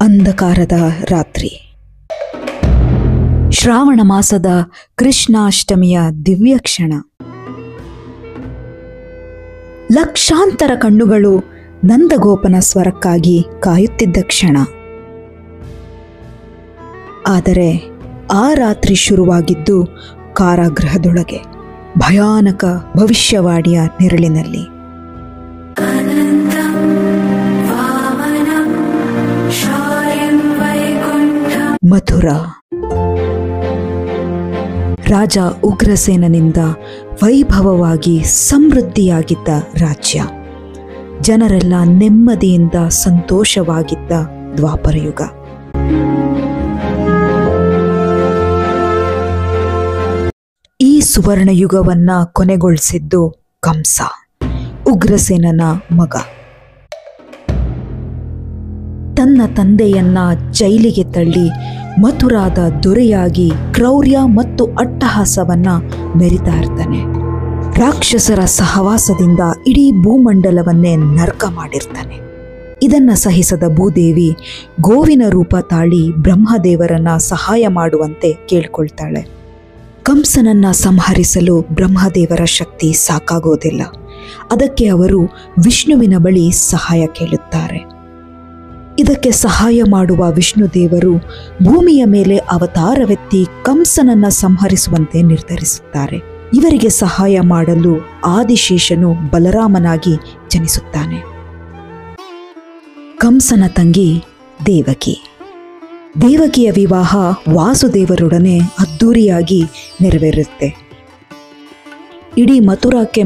ಅಂಧಕಾರದ ರಾತ್ರಿ. ಶ್ರಾವಣ ಮಾಸದ ಕೃಷ್ಣಾಷ್ಟಮಿಯ ದಿವ್ಯ ಕ್ಷಣ. ಲಕ್ಷಾಂತರ ಕಣ್ಣುಗಳು ನಂದಗೋಪನ ಸ್ವರಕ್ಕಾಗಿ ಕಾಯುತ್ತಿದ್ದ ಕ್ಷಣ. ಆದರೆ ಆ ರಾತ್ರಿ ಶುರುವಾಗಿದ್ದು ಕಾರಾಗೃಹದೊಳಗೆ, ಭಯಾನಕ ಭವಿಷ್ಯವಾಣಿಯ ನೆರಳಿನಲ್ಲಿ. ಮಥುರಾ. ರಾಜ ಉಗ್ರಸೇನನಿಂದ ವೈಭವವಾಗಿ ಸಮೃದ್ಧಿಯಾಗಿದ್ದ ರಾಜ್ಯ. ಜನರೆಲ್ಲ ನೆಮ್ಮದಿಯಿಂದ ಸಂತೋಷವಾಗಿದ್ದ ದ್ವಾಪರಯುಗ. ಈ ಸುವರ್ಣಯುಗವನ್ನ ಕೊನೆಗೊಳಿಸಿದ್ದು ಕಂಸ, ಉಗ್ರಸೇನನ ಮಗ. ತನ್ನ ತಂದೆಯನ್ನ ಜೈಲಿಗೆ ತಳ್ಳಿ ಮಥುರಾದ ದೊರೆಯಾಗಿ ಕ್ರೌರ್ಯ ಮತ್ತು ಅಟ್ಟಹಾಸವನ್ನ ಮೆರಿತಾ ಇರ್ತಾನೆ. ರಾಕ್ಷಸರ ಸಹವಾಸದಿಂದ ಇಡೀ ಭೂಮಂಡಲವನ್ನೇ ನರ್ಕ ಮಾಡಿರ್ತಾನೆ. ಇದನ್ನ ಸಹಿಸದ ಭೂದೇವಿ ಗೋವಿನ ರೂಪ ತಾಳಿ ಬ್ರಹ್ಮದೇವರನ್ನ ಸಹಾಯ ಮಾಡುವಂತೆ ಕೇಳ್ಕೊಳ್ತಾಳೆ. ಕಂಸನನ್ನ ಸಂಹರಿಸಲು ಬ್ರಹ್ಮದೇವರ ಶಕ್ತಿ ಸಾಕಾಗೋದಿಲ್ಲ. ಅದಕ್ಕೆ ಅವರು ವಿಷ್ಣುವಿನ ಬಳಿ ಸಹಾಯ ಕೇಳುತ್ತಾರೆ. ಇದಕ್ಕೆ ಸಹಾಯ ಮಾಡುವ ವಿಷ್ಣುದೇವರು ಭೂಮಿಯ ಮೇಲೆ ಅವತಾರವೆತ್ತಿ ಕಂಸನನ್ನ ಸಂಹರಿಸುವಂತೆ ನಿರ್ಧರಿಸುತ್ತಾರೆ. ಇವರಿಗೆ ಸಹಾಯ ಮಾಡಲು ಆದಿಶೇಷನು ಬಲರಾಮನಾಗಿ ಜನಿಸುತ್ತಾನೆ. ಕಂಸನ ತಂಗಿ ದೇವಕಿ. ದೇವಕಿಯ ವಿವಾಹ ವಾಸುದೇವರೊಡನೆ ಅದ್ದೂರಿಯಾಗಿ ನೆರವೇರುತ್ತೆ. ಇಡೀ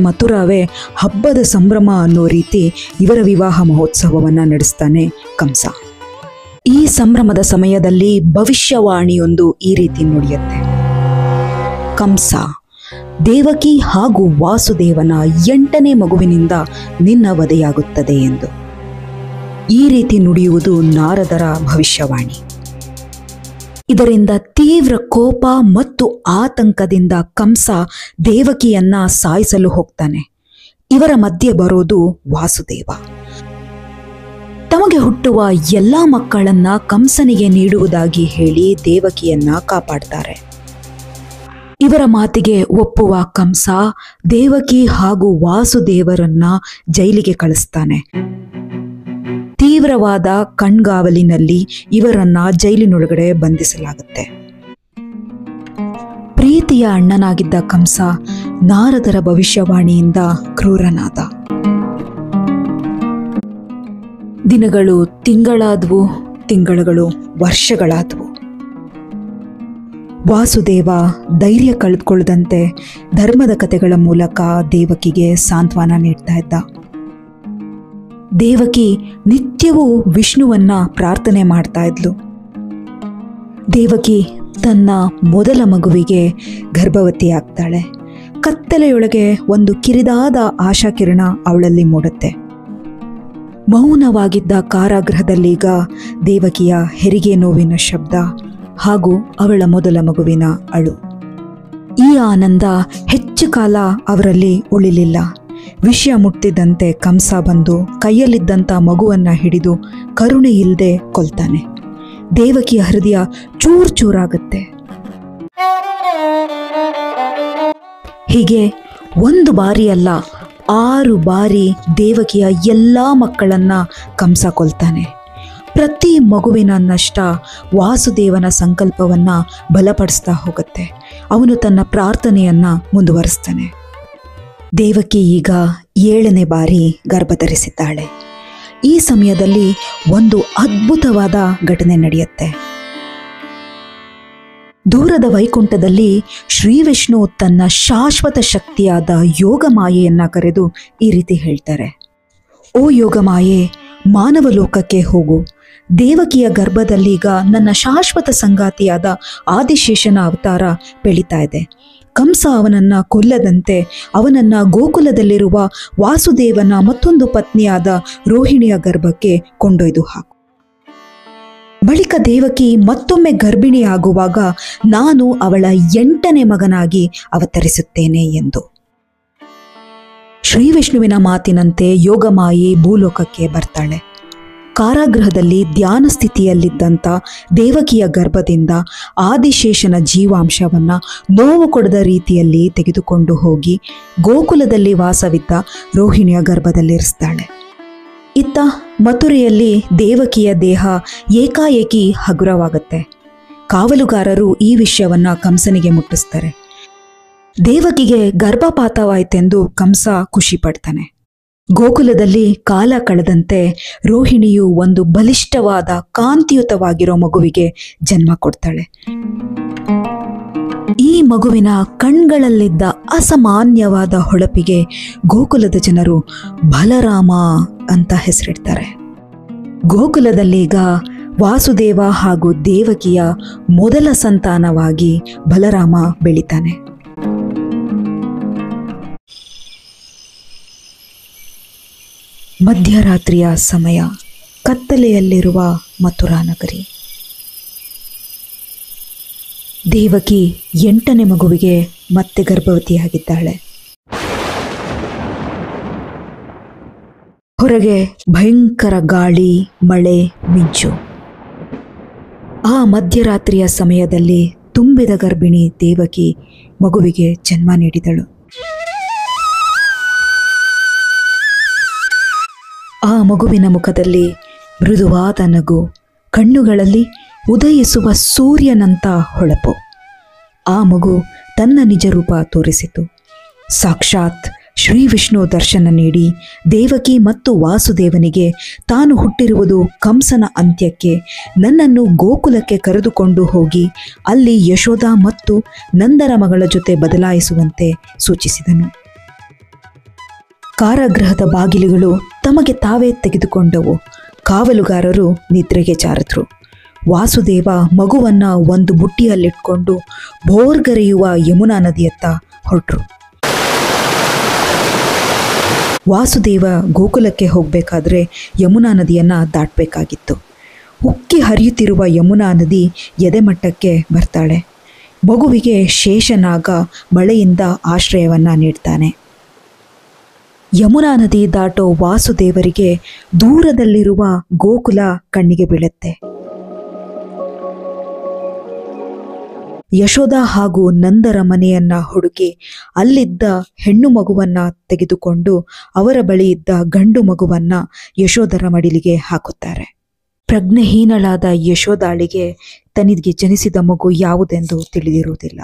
ಮಥುರಾವೇ ಹಬ್ಬದ ಸಂಭ್ರಮ ಅನ್ನೋ ರೀತಿ ಇವರ ವಿವಾಹ ಮಹೋತ್ಸವವನ್ನು ನಡೆಸ್ತಾನೆ ಕಂಸ. ಈ ಸಂಭ್ರಮದ ಸಮಯದಲ್ಲಿ ಭವಿಷ್ಯವಾಣಿಯೊಂದು ಈ ರೀತಿ ನುಡಿಯುತ್ತೆ. ಕಂಸ, ದೇವಕಿ ಹಾಗೂ ವಾಸುದೇವನ 8ನೇ ಮಗುವಿನಿಂದ ನಿನ್ನ ವಧೆಯಾಗುತ್ತದೆ ಎಂದು. ಈ ರೀತಿ ನುಡಿಯುವುದು ನಾರದರ ಭವಿಷ್ಯವಾಣಿ. ಇದರಿಂದ ತೀವ್ರ ಕೋಪ ಮತ್ತು ಆತಂಕದಿಂದ ಕಂಸ ದೇವಕಿಯನ್ನ ಸಾಯಿಸಲು ಹೋಗ್ತಾನೆ. ಇವರ ಮಧ್ಯೆ ಬರೋದು ವಾಸುದೇವ. ತಮಗೆ ಹುಟ್ಟುವ ಎಲ್ಲಾ ಮಕ್ಕಳನ್ನ ಕಂಸನಿಗೆ ನೀಡುವುದಾಗಿ ಹೇಳಿ ದೇವಕಿಯನ್ನ ಕಾಪಾಡ್ತಾರೆ. ಇವರ ಮಾತಿಗೆ ಒಪ್ಪುವ ಕಂಸ ದೇವಕಿ ಹಾಗೂ ವಾಸುದೇವರನ್ನ ಜೈಲಿಗೆ ಕಳಿಸ್ತಾನೆ. ತೀವ್ರವಾದ ಕಣ್ಗಾವಲಿನಲ್ಲಿ ಇವರನ್ನ ಜೈಲಿನೊಳಗಡೆ ಬಂಧಿಸಲಾಗುತ್ತೆ. ಪ್ರೀತಿಯ ಅಣ್ಣನಾಗಿದ್ದ ಕಂಸ ನಾರದರ ಭವಿಷ್ಯವಾಣಿಯಿಂದ ಕ್ರೂರನಾದ. ದಿನಗಳು ತಿಂಗಳಾದವು, ತಿಂಗಳುಗಳು ವರ್ಷಗಳಾದವು. ವಾಸುದೇವ ಧೈರ್ಯ ಕಳೆದುಕೊಳ್ಳದಂತೆ ಧರ್ಮದ ಕಥೆಗಳ ಮೂಲಕ ದೇವಕಿಗೆ ಸಾಂತ್ವನ ನೀಡ್ತಾ ಇದ್ದ. ದೇವಕಿ ನಿತ್ಯವೂ ವಿಷ್ಣುವನ್ನ ಪ್ರಾರ್ಥನೆ ಮಾಡ್ತಾ ಇದ್ಲು. ದೇವಕಿ ತನ್ನ ಮೊದಲ ಮಗುವಿಗೆ ಗರ್ಭವತಿಯಾಗ್ತಾಳೆ. ಕತ್ತಲೆಯೊಳಗೆ ಒಂದು ಕಿರಿದಾದ ಆಶಾಕಿರಣ ಅವಳಲ್ಲಿ ಮೂಡುತ್ತೆ. ಮೌನವಾಗಿದ್ದ ಕಾರಾಗೃಹದಲ್ಲೀಗ ದೇವಕಿಯ ಹೆರಿಗೆ ನೋವಿನ ಶಬ್ದ ಹಾಗೂ ಅವಳ ಮೊದಲ ಮಗುವಿನ ಅಳು. ಈ ಆನಂದ ಹೆಚ್ಚು ಕಾಲ ಅವರಲ್ಲಿ ಉಳಿಲಿಲ್ಲ. ವಿಷಯ ಮುಟ್ಟಿದಂತೆ ಕಂಸ ಬಂದು ಕೈಯಲ್ಲಿದ್ದಂಥ ಮಗುವನ್ನ ಹಿಡಿದು ಕರುಣೆ ಇಲ್ಲದೆ ಕೊಲ್ತಾನೆ. ದೇವಕಿಯ ಹೃದಯ ಚೂರಾಗುತ್ತೆ. ಹೀಗೆ ಒಂದು ಬಾರಿ ಅಲ್ಲ, 6 ಬಾರಿ ದೇವಕಿಯ ಎಲ್ಲ ಮಕ್ಕಳನ್ನ ಕಂಸ ಕೊಲ್ತಾನೆ. ಪ್ರತಿ ಮಗುವಿನ ನಷ್ಟ ವಾಸುದೇವನ ಸಂಕಲ್ಪವನ್ನ ಬಲಪಡಿಸ್ತಾ ಹೋಗುತ್ತೆ. ಅವನು ತನ್ನ ಪ್ರಾರ್ಥನೆಯನ್ನ ಮುಂದುವರಿಸ್ತಾನೆ. ದೇವಕಿ ಈಗ 7ನೇ ಬಾರಿ ಗರ್ಭಧರಿಸಿದ್ದಾಳೆ. ಈ ಸಮಯದಲ್ಲಿ ಒಂದು ಅದ್ಭುತವಾದ ಘಟನೆ ನಡೆಯುತ್ತೆ. ದೂರದ ವೈಕುಂಠದಲ್ಲಿ ಶ್ರೀ ವಿಷ್ಣು ತನ್ನ ಶಾಶ್ವತ ಶಕ್ತಿಯಾದ ಯೋಗಮಾಯೆಯನ್ನ ಕರೆದು ಈ ರೀತಿ ಹೇಳ್ತಾರೆ. ಓ ಯೋಗಮಾಯೆ, ಮಾನವ ಲೋಕಕ್ಕೆ ಹೋಗು. ದೇವಕಿಯ ಗರ್ಭದಲ್ಲೀಗ ನನ್ನ ಶಾಶ್ವತ ಸಂಗಾತಿಯಾದ ಆದಿಶೇಷನ ಅವತಾರ ಬೆಳೀತಾ ಇದೆ. ಕಂಸ ಅವನನ್ನ ಕೊಲ್ಲದಂತೆ ಅವನನ್ನ ಗೋಕುಲದಲ್ಲಿರುವ ವಾಸುದೇವನ ಮತ್ತೊಂದು ಪತ್ನಿಯಾದ ರೋಹಿಣಿಯ ಗರ್ಭಕ್ಕೆ ಕೊಂಡೊಯ್ದು ಹಾಕು. ಬಳಿಕ ದೇವಕಿ ಮತ್ತೊಮ್ಮೆ ಗರ್ಭಿಣಿಯಾಗುವಾಗ ನಾನು ಅವಳ 8ನೇ ಮಗನಾಗಿ ಅವತರಿಸುತ್ತೇನೆ ಎಂದು. ಶ್ರೀ ವಿಷ್ಣುವಿನ ಮಾತಿನಂತೆ ಯೋಗಮಾಯಿ ಭೂಲೋಕಕ್ಕೆ ಬರ್ತಾಳೆ. ಕಾರಾಗೃಹದಲ್ಲಿ ಧ್ಯಾನ ಸ್ಥಿತಿಯಲ್ಲಿದ್ದಂಥ ದೇವಕಿಯ ಗರ್ಭದಿಂದ ಆದಿಶೇಷನ ಜೀವಾಂಶವನ್ನ ನೋವು ಕೊಡದ ರೀತಿಯಲ್ಲಿ ತೆಗೆದುಕೊಂಡು ಹೋಗಿ ಗೋಕುಲದಲ್ಲಿ ವಾಸವಿದ್ದ ರೋಹಿಣಿಯ ಗರ್ಭದಲ್ಲಿರಿಸ್ತಾಳೆ. ಇತ್ತ ಮಥುರೆಯಲ್ಲಿ ದೇವಕಿಯ ದೇಹ ಏಕಾಏಕಿ ಹಗುರವಾಗುತ್ತೆ. ಕಾವಲುಗಾರರು ಈ ವಿಷಯವನ್ನ ಕಂಸನಿಗೆ ಮುಟ್ಟಿಸ್ತಾರೆ. ದೇವಕಿಗೆ ಗರ್ಭಪಾತವಾಯಿತೆಂದು ಕಂಸ ಖುಷಿ ಪಡ್ತಾನೆ. ಗೋಕುಲದಲ್ಲಿ ಕಾಲ ಕಳೆದಂತೆ ರೋಹಿಣಿಯು ಒಂದು ಬಲಿಷ್ಠವಾದ ಕಾಂತಿಯುತವಾಗಿರೋ ಮಗುವಿಗೆ ಜನ್ಮ ಕೊಡ್ತಾಳೆ. ಈ ಮಗುವಿನ ಕಣ್ಗಳಲ್ಲಿದ್ದ ಅಸಾಮಾನ್ಯವಾದ ಹೊಳಪಿಗೆ ಗೋಕುಲದ ಜನರು ಬಲರಾಮ ಅಂತ ಹೆಸರಿಡ್ತಾರೆ. ಗೋಕುಲದಲ್ಲೀಗ ವಾಸುದೇವ ಹಾಗೂ ದೇವಕಿಯ ಮೊದಲ ಸಂತಾನವಾಗಿ ಬಲರಾಮ ಬೆಳಿತಾನೆ. ಮಧ್ಯರಾತ್ರಿಯ ಸಮಯ, ಕತ್ತಲೆಯಲ್ಲಿರುವ ಮಥುರಾ ನಗರಿ. ದೇವಕಿ 8ನೇ ಮಗುವಿಗೆ ಮತ್ತೆ ಗರ್ಭವತಿಯಾಗಿದ್ದಾಳೆ. ಹೊರಗೆ ಭಯಂಕರ ಗಾಳಿ, ಮಳೆ, ಮಿಂಚು. ಆ ಮಧ್ಯರಾತ್ರಿಯ ಸಮಯದಲ್ಲಿ ತುಂಬಿದ ಗರ್ಭಿಣಿ ದೇವಕಿ ಮಗುವಿಗೆ ಜನ್ಮ ನೀಡಿದಳು. ಆ ಮಗುವಿನ ಮುಖದಲ್ಲಿ ಮೃದುವಾದ ನಗು, ಕಣ್ಣುಗಳಲ್ಲಿ ಉದಯಿಸುವ ಸೂರ್ಯನಂತ ಹೊಳಪು. ಆ ಮಗು ತನ್ನ ನಿಜ ರೂಪ ತೋರಿಸಿತು. ಸಾಕ್ಷಾತ್ ಶ್ರೀ ವಿಷ್ಣು ದರ್ಶನ ನೀಡಿ ದೇವಕಿ ಮತ್ತು ವಾಸುದೇವನಿಗೆ ತಾನು ಹುಟ್ಟಿರುವುದು ಕಂಸನ ಅಂತ್ಯಕ್ಕೆ, ನನ್ನನ್ನು ಗೋಕುಲಕ್ಕೆ ಕರೆದುಕೊಂಡು ಹೋಗಿ ಅಲ್ಲಿ ಯಶೋಧ ಮತ್ತು ನಂದರ ಮಗಳ ಜೊತೆ ಬದಲಾಯಿಸುವಂತೆ ಸೂಚಿಸಿದನು. ಕಾರಾಗೃಹದ ಬಾಗಿಲುಗಳು ತಮಗೆ ತಾವೇ ತೆಗೆದುಕೊಂಡವು. ಕಾವಲುಗಾರರು ನಿದ್ರೆಗೆ ಜಾರಿದ್ರು. ವಾಸುದೇವ ಮಗುವನ್ನ ಒಂದು ಬುಟ್ಟಿಯಲ್ಲಿಟ್ಕೊಂಡು ಭೋರ್ಗರೆಯುವ ಯಮುನಾ ನದಿಯತ್ತ ಹೊರಟರು. ವಾಸುದೇವ ಗೋಕುಲಕ್ಕೆ ಹೋಗಬೇಕಾದ್ರೆ ಯಮುನಾ ನದಿಯನ್ನ ದಾಟಬೇಕಾಗಿತ್ತು. ಉಕ್ಕಿ ಹರಿಯುತ್ತಿರುವ ಯಮುನಾ ನದಿ ಎದೆಮಟ್ಟಕ್ಕೆ ಬರ್ತಾಳೆ. ಮಗುವಿಗೆ ಶೇಷನಾಗ ಮಳೆಯಿಂದ ಆಶ್ರಯವನ್ನ ನೀಡ್ತಾನೆ. ಯಮುನಾ ನದಿ ದಾಟೋ ವಾಸುದೇವರಿಗೆ ದೂರದಲ್ಲಿರುವ ಗೋಕುಲ ಕಣ್ಣಿಗೆ ಬೀಳುತ್ತೆ. ಯಶೋಧ ಹಾಗೂ ನಂದರ ಮನೆಯನ್ನ ಹುಡುಕಿ ಅಲ್ಲಿದ್ದ ಹೆಣ್ಣು ಮಗುವನ್ನ ತೆಗೆದುಕೊಂಡು ಅವರ ಬಳಿ ಇದ್ದ ಗಂಡು ಮಗುವನ್ನ ಯಶೋಧರ ಮಡಿಲಿಗೆ ಹಾಕುತ್ತಾರೆ. ಪ್ರಜ್ಞೆಹೀನಳಾದ ಯಶೋಧಾಳಿಗೆ ತನಗೆ ಜನಿಸಿದ ಮಗು ಯಾವುದೆಂದು ತಿಳಿದಿರುವುದಿಲ್ಲ.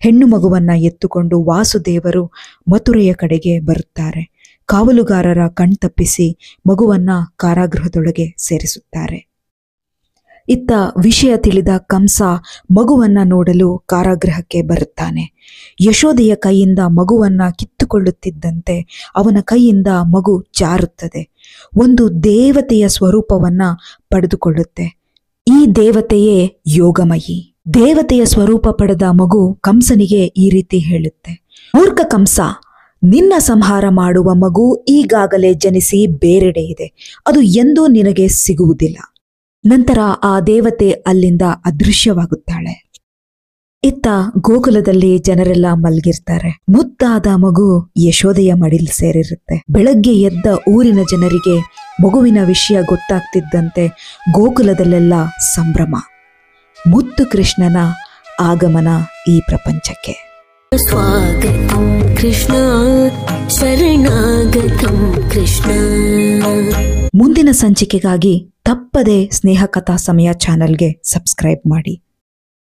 ಹೆಣ್ಣು ಮಗುವನ್ನ ಎತ್ತುಕೊಂಡು ವಾಸುದೇವರು ಮಥುರೆಯ ಕಡೆಗೆ ಬರುತ್ತಾರೆ. ಕಾವಲುಗಾರರ ಕಣ್ತಪ್ಪಿಸಿ ಮಗುವನ್ನ ಕಾರಾಗೃಹದೊಳಗೆ ಸೇರಿಸುತ್ತಾರೆ. ಇತ್ತ ವಿಷಯ ತಿಳಿದ ಕಂಸ ಮಗುವನ್ನ ನೋಡಲು ಕಾರಾಗೃಹಕ್ಕೆ ಬರುತ್ತಾನೆ. ಯಶೋದೆಯ ಕೈಯಿಂದ ಮಗುವನ್ನ ಕಿತ್ತುಕೊಳ್ಳುತ್ತಿದ್ದಂತೆ ಅವನ ಕೈಯಿಂದ ಮಗು ಜಾರುತ್ತದೆ. ಒಂದು ದೇವತೆಯ ಸ್ವರೂಪವನ್ನ ಪಡೆದುಕೊಳ್ಳುತ್ತೆ. ಈ ದೇವತೆಯೇ ಯೋಗಮಯಿ. ದೇವತೆಯ ಸ್ವರೂಪ ಪಡೆದ ಮಗು ಕಂಸನಿಗೆ ಈ ರೀತಿ ಹೇಳುತ್ತೆ: ಮೂರ್ಖ ಕಂಸ, ನಿನ್ನ ಸಂಹಾರ ಮಾಡುವ ಮಗು ಈಗಾಗಲೇ ಜನಿಸಿ ಬೇರೆಡೆ ಇದೆ. ಅದು ಎಂದೂ ನಿನಗೆ ಸಿಗುವುದಿಲ್ಲ. ನಂತರ ಆ ದೇವತೆ ಅಲ್ಲಿಂದ ಅದೃಶ್ಯವಾಗುತ್ತಾಳೆ. ಇತ್ತ ಗೋಕುಲದಲ್ಲಿ ಜನರೆಲ್ಲ ಮಲಗಿರ್ತಾರೆ. ಮುದ್ದಾದ ಮಗು ಯಶೋದೆಯ ಮಡಿಲ್ ಸೇರಿರುತ್ತೆ. ಬೆಳಗ್ಗೆ ಎದ್ದ ಊರಿನ ಜನರಿಗೆ ಮಗುವಿನ ವಿಷಯ ಗೊತ್ತಾಗ್ತಿದ್ದಂತೆ ಗೋಕುಲದಲ್ಲೆಲ್ಲ ಸಂಭ್ರಮ. ಮುದ್ದು ಕೃಷ್ಣನ ಆಗಮನ ಈ ಪ್ರಪಂಚಕ್ಕೆ. ಸ್ವಾಗತಂ ಕೃಷ್ಣ, ಶರಣಾಗತಂ ಕೃಷ್ಣ. ಮುಂದಿನ ಸಂಚಿಕೆಗಾಗಿ ತಪ್ಪದೆ ಸ್ನೇಹ ಕಥಾ ಸಮಯ ಚಾನೆಲ್ಗೆ ಸಬ್ಸ್ಕ್ರೈಬ್ ಮಾಡಿ.